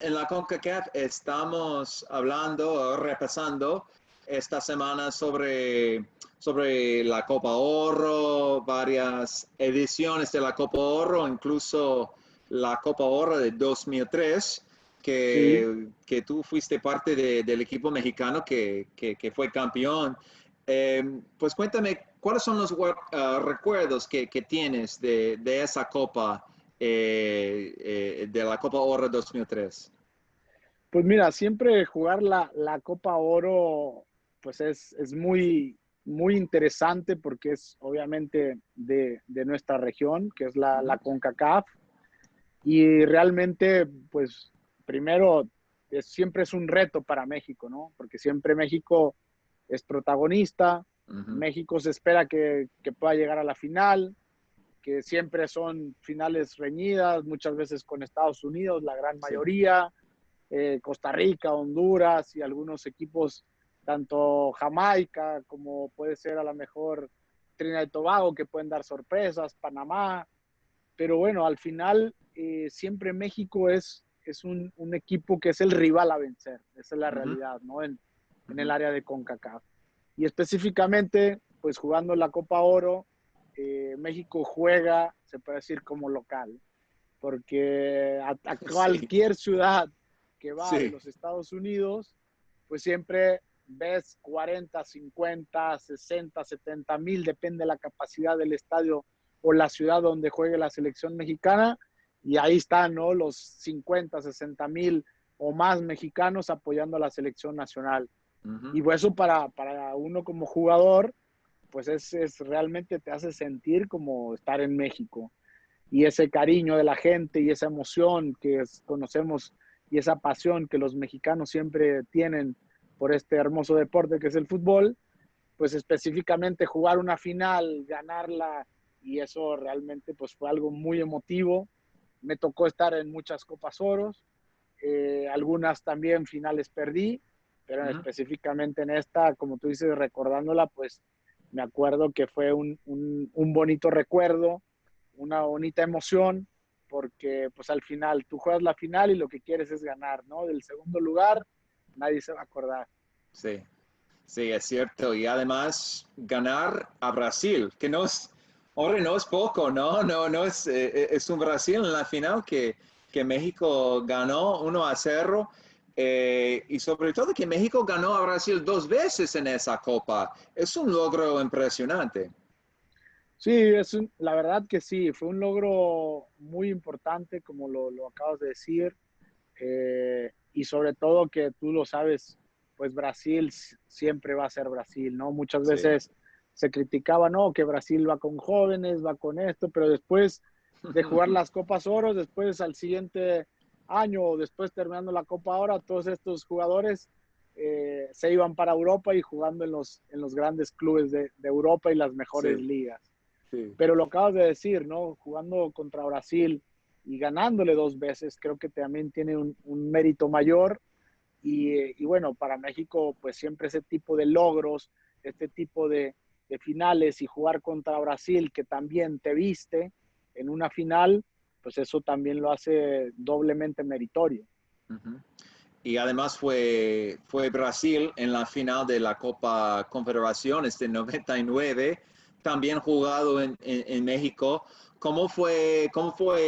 En la CONCACAF estamos hablando o repasando esta semana sobre la Copa Oro, varias ediciones de la Copa Oro, incluso la Copa Oro de 2003, Sí, que tú fuiste parte del equipo mexicano que fue campeón. Pues cuéntame, ¿cuáles son los recuerdos que tienes de esa Copa, de la Copa Oro 2003? pues mira, siempre jugar la Copa Oro, pues es muy interesante porque es obviamente de nuestra región, que es la Ujú. CONCACAF, y realmente, pues primero, siempre es un reto para México, ¿no? Porque siempre México es protagonista, Ujú. México se espera que pueda llegar a la final, que siempre son finales reñidas, muchas veces con Estados Unidos, la gran Sí. mayoría, Costa Rica, Honduras y algunos equipos, tanto Jamaica como puede ser a lo mejor Trinidad y Tobago, que pueden dar sorpresas, Panamá, pero bueno, al final siempre México es un equipo que es el rival a vencer, esa es la Ujú. realidad, ¿no? En el Ujú. área de CONCACAF. Y específicamente, pues jugando la Copa Oro, México juega, se puede decir, como local, porque a Sí, cualquier ciudad que va de sí. los Estados Unidos, pues siempre ves 40, 50, 60, 70 mil, depende de la capacidad del estadio o la ciudad donde juegue la selección mexicana, y ahí están, ¿no? Los 50, 60 mil o más mexicanos apoyando a la selección nacional. Ujú. Y pues eso para uno como jugador, pues realmente te hace sentir como estar en México, y ese cariño de la gente y esa emoción conocemos y esa pasión que los mexicanos siempre tienen por este hermoso deporte que es el fútbol, pues específicamente jugar una final, ganarla, y eso realmente pues fue algo muy emotivo. Me tocó estar en muchas Copas Oros, algunas también finales perdí, pero Ujú. específicamente en esta, como tú dices, recordándola, pues me acuerdo que fue un bonito recuerdo, una bonita emoción, porque pues al final tú juegas la final y lo que quieres es ganar, ¿no? Del segundo lugar nadie se va a acordar. Sí, sí, es cierto. Y además ganar a Brasil, que no es, hombre, no es poco, ¿no? No es, es un Brasil en la final que México ganó 1-0. Y sobre todo que México ganó a Brasil 2 veces en esa copa. Es un logro impresionante. Sí, la verdad que sí, fue un logro muy importante, como lo acabas de decir, y sobre todo que tú lo sabes, pues Brasil siempre va a ser Brasil, ¿no? Muchas Sí. veces se criticaba, ¿no? Que Brasil va con jóvenes, va con esto, pero después de jugar las Copas Oro, después al siguiente año o después terminando la Copa Oro, todos estos jugadores se iban para Europa y jugando en los grandes clubes de Europa y las mejores Sí, ligas. sí. Pero lo acabas de decir, ¿no? Jugando contra Brasil y ganándole 2 veces, creo que también tiene un mérito mayor. Y bueno, para México, pues siempre ese tipo de logros, este tipo de finales y jugar contra Brasil, que también te viste en una final, pues eso también lo hace doblemente meritorio. Ujú. Y además fue Brasil en la final de la Copa Confederaciones de 99, también jugado en México. ¿Cómo fue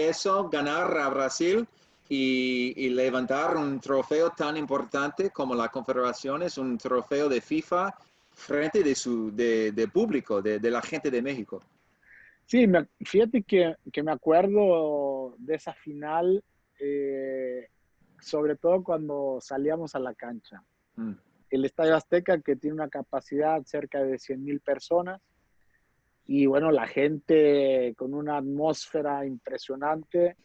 eso, ganar a Brasil y levantar un trofeo tan importante como la Confederaciones, un trofeo de FIFA frente de público, de la gente de México? Sí, fíjate que me acuerdo de esa final, eh, sobre todo cuando salíamos a la cancha. Mm. El Estadio Azteca, que tiene una capacidad cerca de 100,000 personas, y bueno, la gente con una atmósfera impresionante,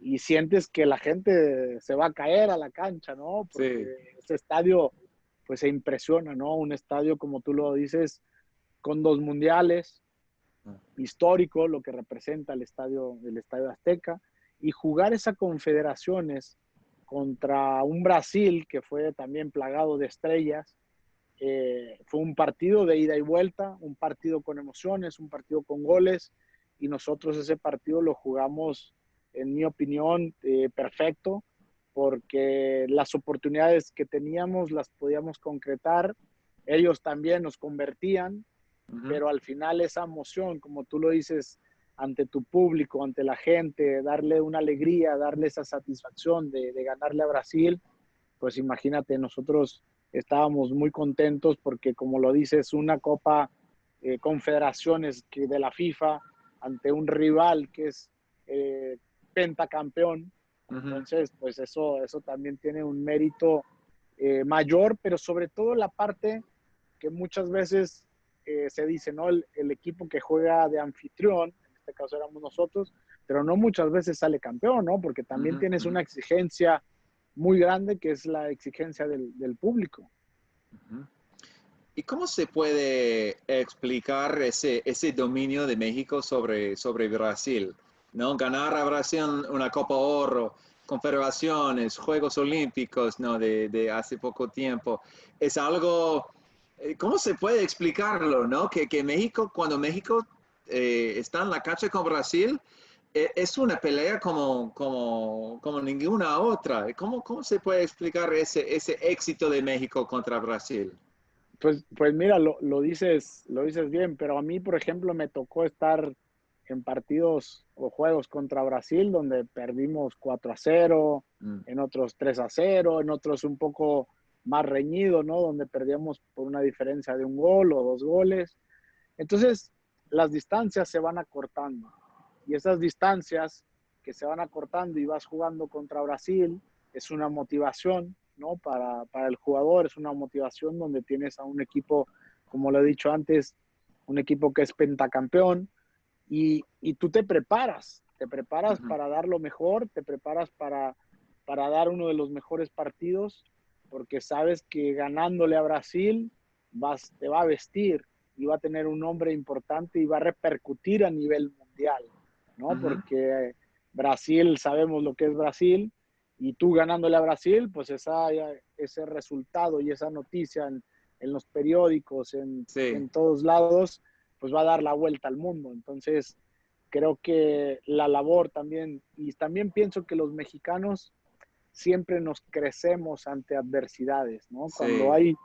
y sientes que la gente se va a caer a la cancha, ¿no? Sí. Porque ese estadio pues se impresiona, ¿no? Un estadio, como tú lo dices, con 2 mundiales, histórico, lo que representa el estadio Azteca, y jugar esa confederaciones contra un Brasil que fue también plagado de estrellas. Fue un partido de ida y vuelta, un partido con emociones, un partido con goles, y nosotros ese partido lo jugamos, en mi opinión, perfecto. porque las oportunidades que teníamos las podíamos concretar, ellos también nos convertían, pero al final esa emoción, como tú lo dices, ante tu público, ante la gente, darle una alegría, darle esa satisfacción de ganarle a Brasil, pues imagínate, nosotros estábamos muy contentos porque, como lo dices, una Copa Confederaciones que de la FIFA ante un rival que es pentacampeón. Entonces, pues eso también tiene un mérito mayor, pero sobre todo la parte que muchas veces se dice, ¿no? El equipo que juega de anfitrión, en este caso éramos nosotros, pero no muchas veces sale campeón, ¿no? Porque también tienes una exigencia muy grande que es la exigencia del público. ¿Y cómo se puede explicar ese dominio de México sobre Brasil? ¿No? Ganar a Brasil una Copa Oro, Confederaciones, Juegos Olímpicos, ¿no? de hace poco tiempo. Es algo, ¿cómo se puede explicarlo? ¿No? Que México, cuando México está en la cancha con Brasil, es una pelea como ninguna otra. ¿Cómo se puede explicar ese éxito de México contra Brasil? Pues mira, lo dices bien, pero a mí, por ejemplo, me tocó estar en partidos o juegos contra Brasil donde perdimos 4-0, Mm. en otros 3-0, en otros un poco más reñido, ¿no? Donde perdíamos por una diferencia de un gol o dos goles. Entonces, las distancias se van acortando y esas distancias que se van acortando y vas jugando contra Brasil es una motivación, ¿no? Para el jugador, es una motivación donde tienes a un equipo, como lo he dicho antes, un equipo que es pentacampeón y tú te preparas para dar lo mejor, te preparas para dar uno de los mejores partidos, porque sabes que ganándole a Brasil te va a vestir y va a tener un nombre importante y va a repercutir a nivel mundial, ¿no? Porque Brasil, sabemos lo que es Brasil, y tú ganándole a Brasil, pues ese resultado y esa noticia en los periódicos, Sí. en todos lados, pues va a dar la vuelta al mundo. Entonces, creo que la labor también, y también pienso que los mexicanos siempre nos crecemos ante adversidades, ¿no? Cuando Sí. hay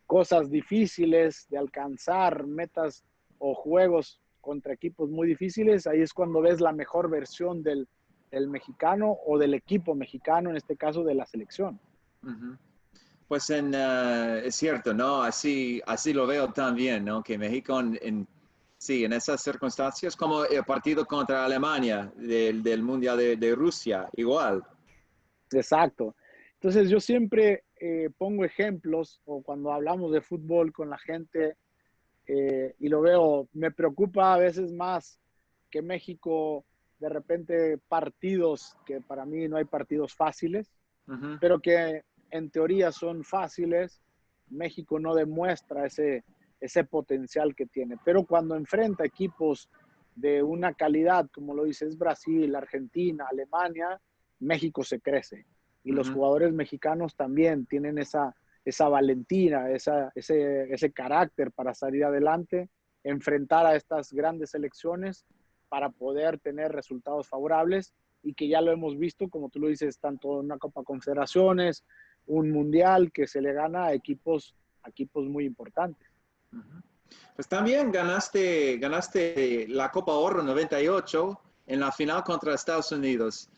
cosas difíciles de alcanzar, metas o juegos contra equipos muy difíciles, ahí es cuando ves la mejor versión del mexicano o del equipo mexicano, en este caso de la selección. Pues es cierto, ¿no? Así lo veo también, ¿no? Que México sí, en esas circunstancias, como el partido contra Alemania del Mundial de Rusia, igual. Exacto. Entonces yo siempre pongo ejemplos o cuando hablamos de fútbol con la gente y lo veo, me preocupa a veces más que México de repente partidos, que para mí no hay partidos fáciles, pero que en teoría son fáciles, México no demuestra ese potencial que tiene. Pero cuando enfrenta equipos de una calidad, como lo dices Brasil, Argentina, Alemania, México se crece. Y los jugadores mexicanos también tienen esa valentina, ese carácter para salir adelante, enfrentar a estas grandes selecciones para poder tener resultados favorables y que ya lo hemos visto, como tú lo dices, tanto en una Copa Confederaciones, un Mundial que se le gana a equipos muy importantes. Pues también ganaste la Copa Oro 98 en la final contra Estados Unidos.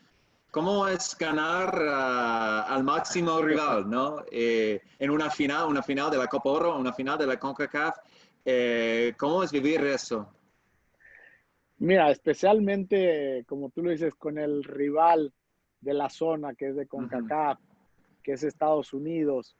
¿Cómo es ganar al máximo rival, ¿no? En una final de la Copa Oro, una final de la CONCACAF? ¿Cómo es vivir eso? Mira, especialmente, como tú lo dices, con el rival de la zona que es de CONCACAF, que es Estados Unidos,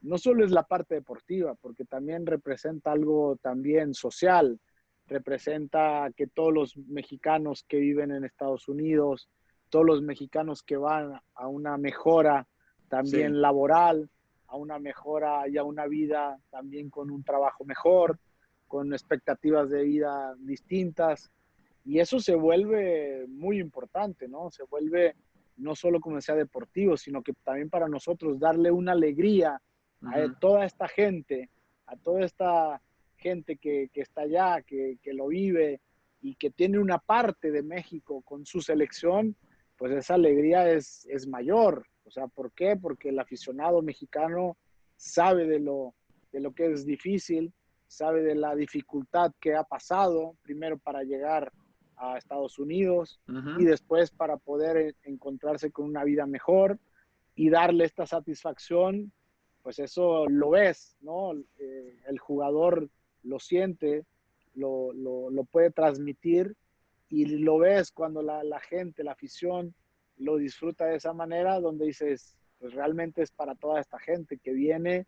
no solo es la parte deportiva, porque también representa algo también social, representa que todos los mexicanos que viven en Estados Unidos, todos los mexicanos que van a una mejora Sí. también laboral, a una mejora y a una vida también con un trabajo mejor, con expectativas de vida distintas. Y eso se vuelve muy importante, ¿no? Se vuelve no solo como sea deportivo, sino que también para nosotros darle una alegría a toda esta gente que está allá, que lo vive y que tiene una parte de México con su selección, pues esa alegría es mayor. O O sea, ¿por qué? Porque el aficionado mexicano sabe de lo que es difícil, sabe de la dificultad que ha pasado, primero para llegar a Estados Unidos y después para poder encontrarse con una vida mejor y darle esta satisfacción, pues eso lo ves, ¿no? El jugador lo siente, lo puede transmitir y lo ves cuando la gente, la afición, lo disfruta de esa manera, donde dices, pues realmente es para toda esta gente que viene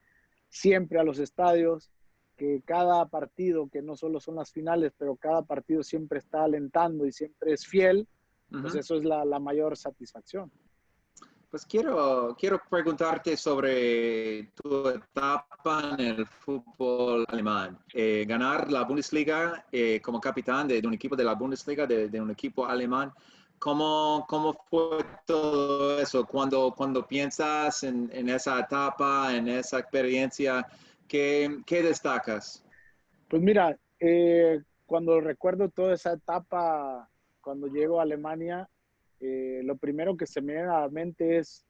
siempre a los estadios, que cada partido, que no solo son las finales, pero cada partido siempre está alentando y siempre es fiel, pues eso es la mayor satisfacción. Pues quiero preguntarte sobre tu etapa en el fútbol alemán. Ganar la Bundesliga como capitán de un equipo de la Bundesliga, de un equipo alemán. ¿Cómo fue todo eso? Cuando piensas en esa etapa, en esa experiencia, ¿qué destacas? Pues mira, cuando recuerdo toda esa etapa, cuando llego a Alemania, lo primero que se me viene a la mente es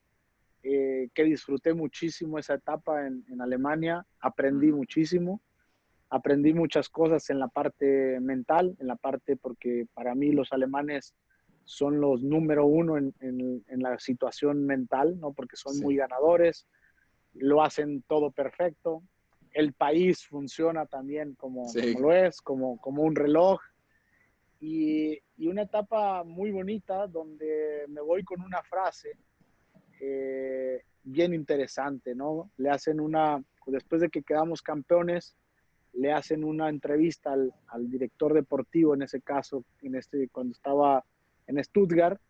que disfruté muchísimo esa etapa en Alemania, aprendí muchas cosas en la parte mental, en la parte porque para mí los alemanes son los número uno en la situación mental, ¿no? Porque son Sí, muy ganadores, lo hacen todo perfecto, el país funciona también como sí. lo es, como un reloj, y una etapa muy bonita donde me voy con una frase bien interesante, ¿no? Después de que quedamos campeones, le hacen una entrevista al director deportivo, en ese caso, cuando estaba en Stuttgart,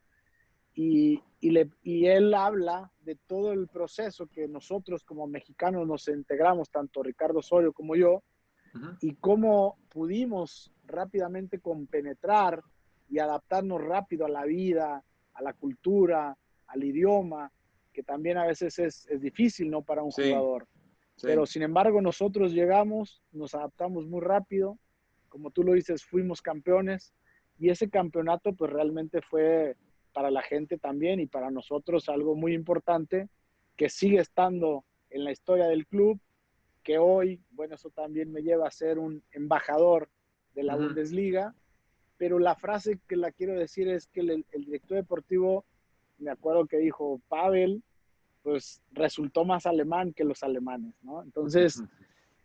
y él habla de todo el proceso que nosotros como mexicanos nos integramos, tanto Ricardo Osorio como yo, Ujú. y cómo pudimos rápidamente compenetrar y adaptarnos rápido a la vida, a la cultura, al idioma, que también a veces es difícil, ¿no? Para un Sí, jugador. sí. Pero sin embargo, nosotros llegamos, nos adaptamos muy rápido, como tú lo dices, fuimos campeones y ese campeonato pues realmente fue para la gente también y para nosotros algo muy importante que sigue estando en la historia del club, que hoy, bueno, eso también me lleva a ser un embajador de la Ujú. Bundesliga, pero la frase que la quiero decir es que el director deportivo, me acuerdo que dijo, Pavel, pues resultó más alemán que los alemanes, ¿no? Entonces,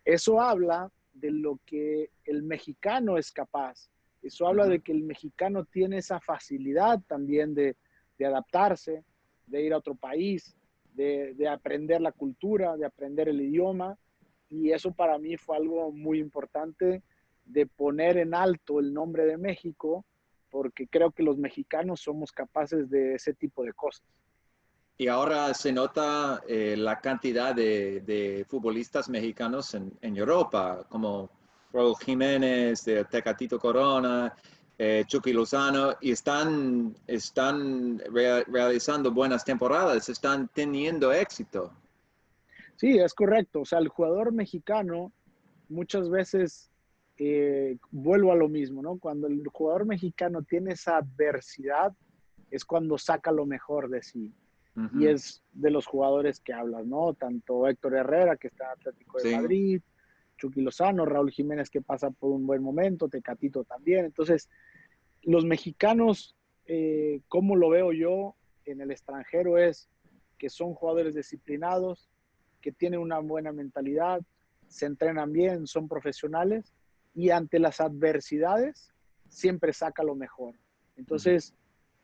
eso habla de lo que el mexicano es capaz. Eso habla Ujú. de que el mexicano tiene esa facilidad también de adaptarse, de ir a otro país, de aprender la cultura, de aprender el idioma. Y eso para mí fue algo muy importante de poner en alto el nombre de México, porque creo que los mexicanos somos capaces de ese tipo de cosas. Y ahora se nota la cantidad de futbolistas mexicanos en Europa, como Raúl Jiménez, Tecatito Corona, Chucky Lozano, y están realizando buenas temporadas, están teniendo éxito. Sí, es correcto. O sea, el jugador mexicano muchas veces vuelvo a lo mismo, ¿no? Cuando el jugador mexicano tiene esa adversidad, es cuando saca lo mejor de sí. Y Ujú. es de los jugadores que hablas, ¿no? Tanto Héctor Herrera, que está en Atlético de Sí, Madrid, Chucky Lozano, Raúl Jiménez, que pasa por un buen momento, Tecatito también. Entonces, los mexicanos, como lo veo yo en el extranjero, es que son jugadores disciplinados, que tienen una buena mentalidad, se entrenan bien, son profesionales y ante las adversidades siempre saca lo mejor. ujú. Entonces,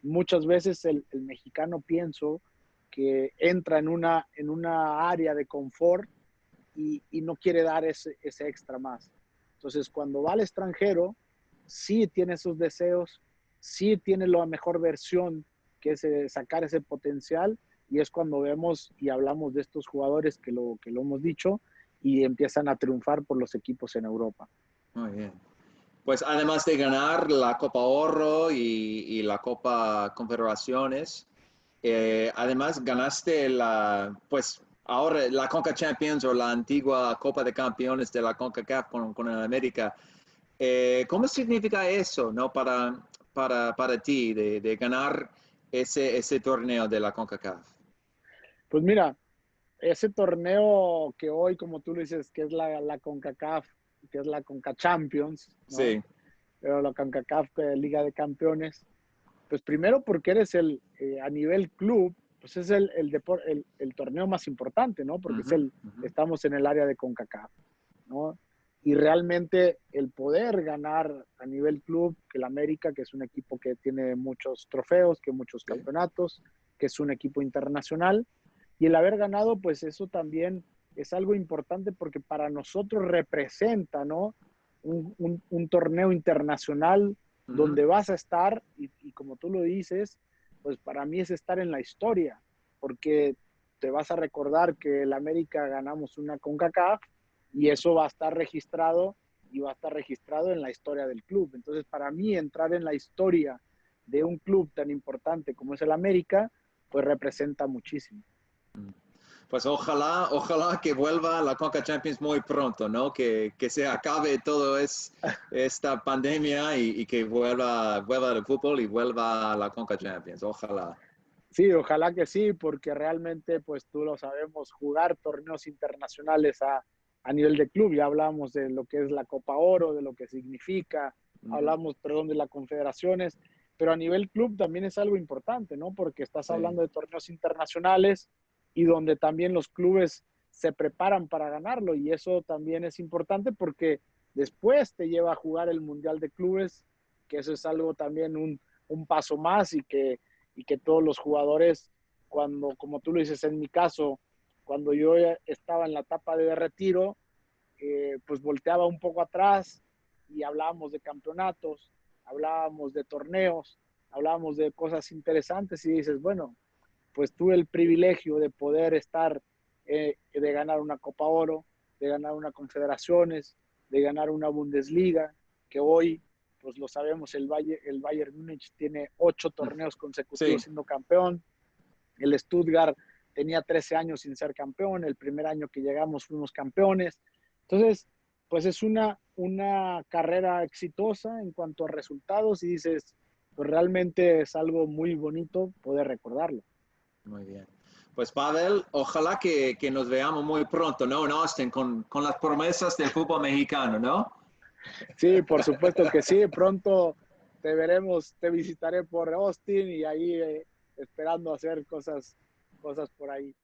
muchas veces el mexicano pienso que entra en una área de confort y no quiere dar ese extra más. Entonces, cuando va al extranjero, sí tiene sus deseos, sí tiene la mejor versión, que es sacar ese potencial, y es cuando vemos y hablamos de estos jugadores que lo hemos dicho y empiezan a triunfar por los equipos en Europa. Muy bien. Pues además de ganar la Copa Oro y la Copa Confederaciones, además ganaste pues ahora la Conca Champions o la antigua Copa de Campeones de la CONCACAF con el América. ¿Cómo significa eso, no, para ti de ganar ese torneo de la CONCACAF? Pues mira, ese torneo que hoy, como tú lo dices, que es la CONCACAF, que es la CONCA Champions, ¿no? Sí. Pero la CONCACAF Liga de Campeones, pues primero porque eres a nivel club, pues es el torneo más importante, ¿no? Porque Ujú, ujú. estamos en el área de CONCACAF, ¿no? Y realmente el poder ganar a nivel club, que el América, que es un equipo que tiene muchos trofeos, que muchos Sí. campeonatos, que es un equipo internacional, y el haber ganado, pues eso también es algo importante porque para nosotros representa, ¿no? Un torneo internacional Ujú. donde vas a estar, y como tú lo dices, pues para mí es estar en la historia, porque te vas a recordar que el América ganamos una CONCACAF y eso va a estar registrado y va a estar registrado en la historia del club. Entonces, para mí, entrar en la historia de un club tan importante como es el América, pues representa muchísimo. Pues ojalá que vuelva la Conca Champions muy pronto, ¿no? Que se acabe todo esta pandemia y que vuelva el fútbol y vuelva la Conca Champions. Ojalá. Sí, ojalá que sí, porque realmente, pues tú lo sabemos, jugar torneos internacionales a nivel de club, ya hablamos de lo que es la Copa Oro, de lo que significa, Ujú. hablamos, perdón, de las confederaciones, pero a nivel club también es algo importante, ¿no? Porque estás Sí, hablando de torneos internacionales y donde también los clubes se preparan para ganarlo y eso también es importante porque después te lleva a jugar el Mundial de Clubes, que eso es algo también un paso más y que todos los jugadores, cuando, como tú lo dices, en mi caso, cuando yo estaba en la etapa de retiro, pues volteaba un poco atrás y hablábamos de campeonatos, hablábamos de torneos, hablábamos de cosas interesantes y dices, bueno, pues tuve el privilegio de poder estar, de ganar una Copa Oro, de ganar una Confederaciones, de ganar una Bundesliga, que hoy, pues lo sabemos, el Bayern Múnich tiene 8 torneos consecutivos sí. siendo campeón, el Stuttgart tenía 13 años sin ser campeón, el primer año que llegamos fuimos campeones. Entonces, pues es una carrera exitosa en cuanto a resultados y dices, pues realmente es algo muy bonito poder recordarlo. Muy bien. Pues Pavel, ojalá que nos veamos muy pronto, ¿no? En Austin, con las promesas del fútbol mexicano, ¿no? Sí, por supuesto que sí. Pronto te veremos, te visitaré por Austin y ahí esperando hacer cosas por ahí.